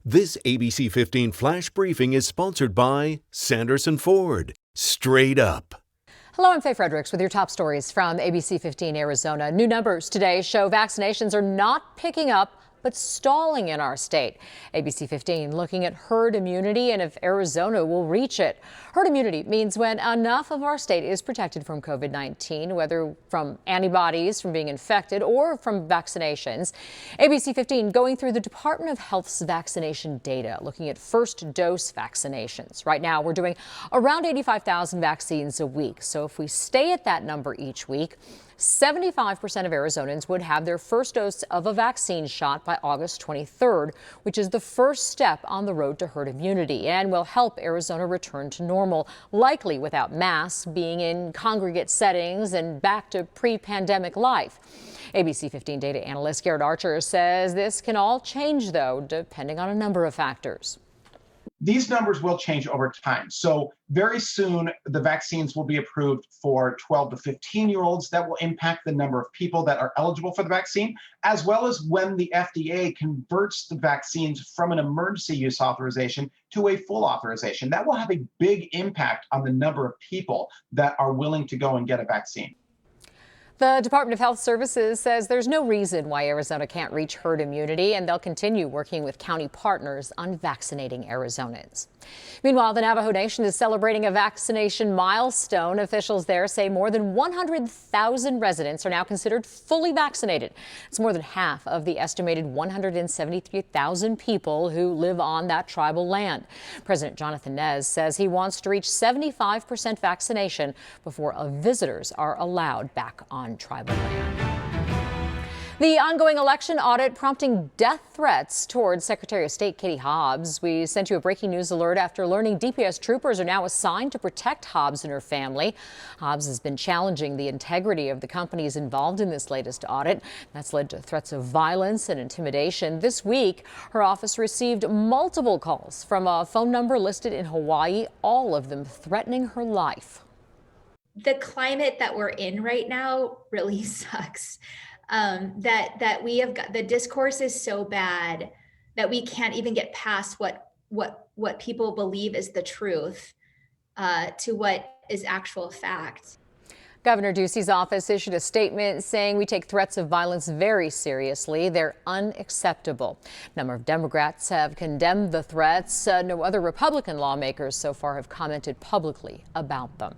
This ABC 15 flash briefing is sponsored by Sanderson Ford. Straight up. Hello, I'm Faye Fredericks with your top stories from ABC 15 Arizona. New numbers today show vaccinations are not picking up, but stalling in our state. ABC 15 looking at herd immunity and if Arizona will reach it. Herd immunity means when enough of our state is protected from COVID-19, whether from antibodies from being infected or from vaccinations. ABC 15 going through the Department of Health's vaccination data, looking at first dose vaccinations. Right now, we're doing around 85,000 vaccines a week. So if we stay at that number each week, 75% of Arizonans would have their first dose of a vaccine shot by August 23rd, which is the first step on the road to herd immunity and will help Arizona return to normal, likely without masks, being in congregate settings and back to pre-pandemic life. ABC 15 data analyst Garrett Archer says this can all change, though, depending on a number of factors. These numbers will change over time. So very soon, the vaccines will be approved for 12 to 15-year-olds. That will impact the number of people that are eligible for the vaccine, as well as when the FDA converts the vaccines from an emergency use authorization to a full authorization. That will have a big impact on the number of people that are willing to go and get a vaccine. The Department of Health Services says there's no reason why Arizona can't reach herd immunity, and they'll continue working with county partners on vaccinating Arizonans. Meanwhile, the Navajo Nation is celebrating a vaccination milestone. Officials there say more than 100,000 residents are now considered fully vaccinated. It's more than half of the estimated 173,000 people who live on that tribal land. President Jonathan Nez says he wants to reach 75% vaccination before visitors are allowed back on tribal land. The ongoing election audit prompting death threats towards Secretary of State Katie Hobbs. We sent you a breaking news alert after learning DPS troopers are now assigned to protect Hobbs and her family. Hobbs has been challenging the integrity of the companies involved in this latest audit. That's led to threats of violence and intimidation. This week, her office received multiple calls from a phone number listed in Hawaii, all of them threatening her life. The climate that we're in right now really sucks. That we have got, the discourse is so bad that we can't even get past what people believe is the truth to what is actual fact. Governor Ducey's office issued a statement saying we take threats of violence very seriously. They're unacceptable. A number of Democrats have condemned the threats. No other Republican lawmakers so far have commented publicly about them.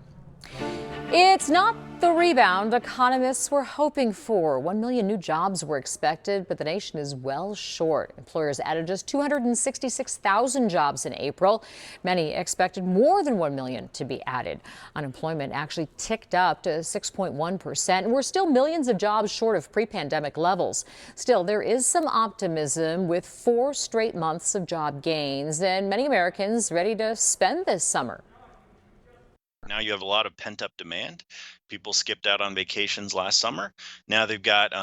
It's not the rebound economists were hoping for. 1 million new jobs were expected, but the nation is well short. Employers added just 266,000 jobs in April. Many expected more than 1 million to be added. Unemployment actually ticked up to 6.1%, and we're still millions of jobs short of pre-pandemic levels. Still, there is some optimism with 4 straight months of job gains and many Americans ready to spend this summer. Now you have a lot of pent-up demand. People skipped out on vacations last summer. Now they've got,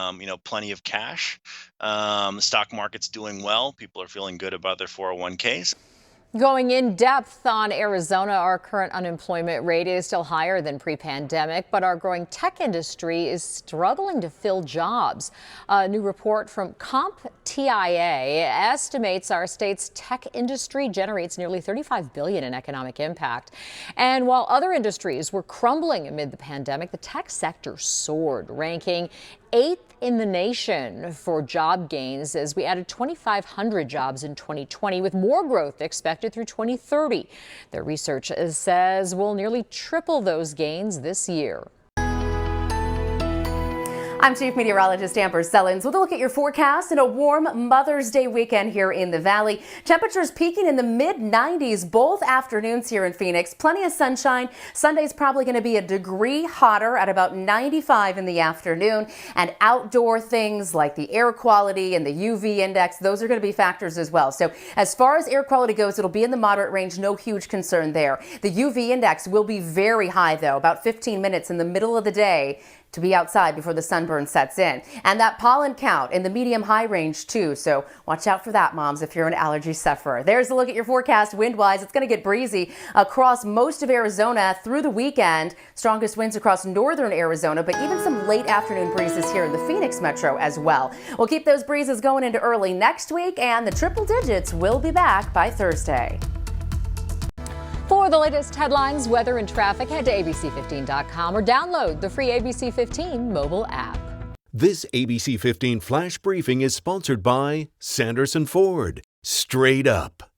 plenty of cash. The stock market's doing well. People are feeling good about their 401ks. Going in depth on Arizona, our current unemployment rate is still higher than pre-pandemic, but our growing tech industry is struggling to fill jobs. A new report from CompTIA estimates our state's tech industry generates nearly $35 billion in economic impact. And while other industries were crumbling amid the pandemic, the tech sector soared, ranking 8th in the nation for job gains as we added 2,500 jobs in 2020 with more growth expected through 2030. The research says we'll nearly triple those gains this year. I'm Chief Meteorologist Amber Sellens with a look at your forecast and a warm Mother's Day weekend here in the Valley. Temperatures peaking in the mid-90s both afternoons here in Phoenix. Plenty of sunshine. Sunday's probably going to be a degree hotter at about 95 in the afternoon. And outdoor things like the air quality and the UV index, those are going to be factors as well. So as far as air quality goes, it'll be in the moderate range. No huge concern there. The UV index will be very high, though, about 15 minutes in the middle of the day. to be outside before the sunburn sets in. And that pollen count in the medium-high range too, so watch out for that, moms, if you're an allergy sufferer. There's a look at your forecast wind-wise. It's going to get breezy across most of Arizona through the weekend. Strongest winds across northern Arizona, but even some late afternoon breezes here in the Phoenix metro as well. We'll keep those breezes going into early next week, and the triple digits will be back by Thursday. For the latest headlines, weather, and traffic, head to abc15.com or download the free ABC15 mobile app. This ABC15 Flash Briefing is sponsored by Sanderson Ford. Straight up.